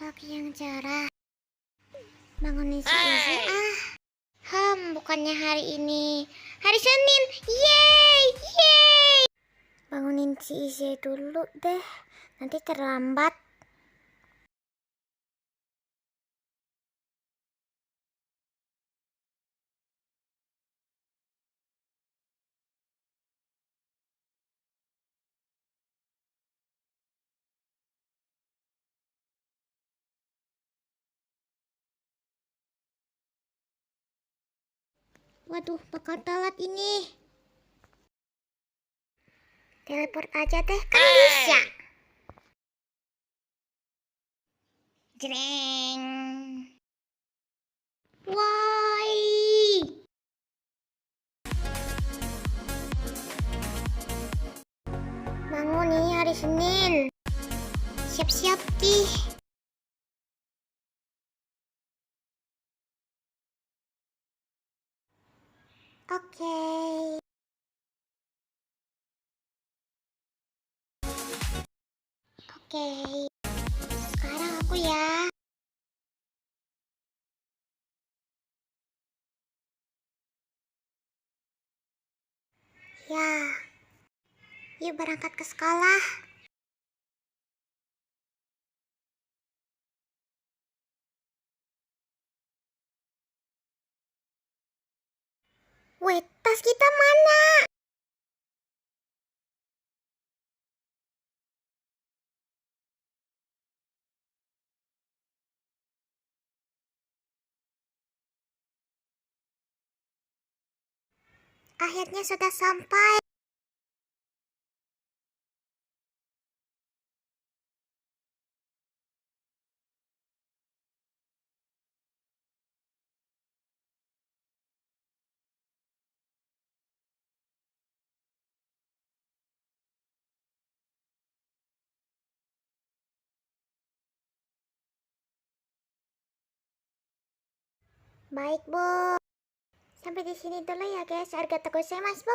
Pagi yang cerah. Bangunin si Izzy bukannya hari ini. Hari Senin. Yeay, yeay. Bangunin si Izzy dulu deh. Nanti terlambat. Waduh, bakal telat ini. Teleport aja deh, kan bisa. Jreng. Woi. Bangun nih, hari Senin. Siap-siap nih. Oke. Oke. Sekarang aku ya. Ya. Yuk berangkat ke sekolah. Wait, tas kita mana? Akhirnya sudah sampai. Baik, Bu. Sampai di sini dulu ya, guys. Arigatou gozaimasu.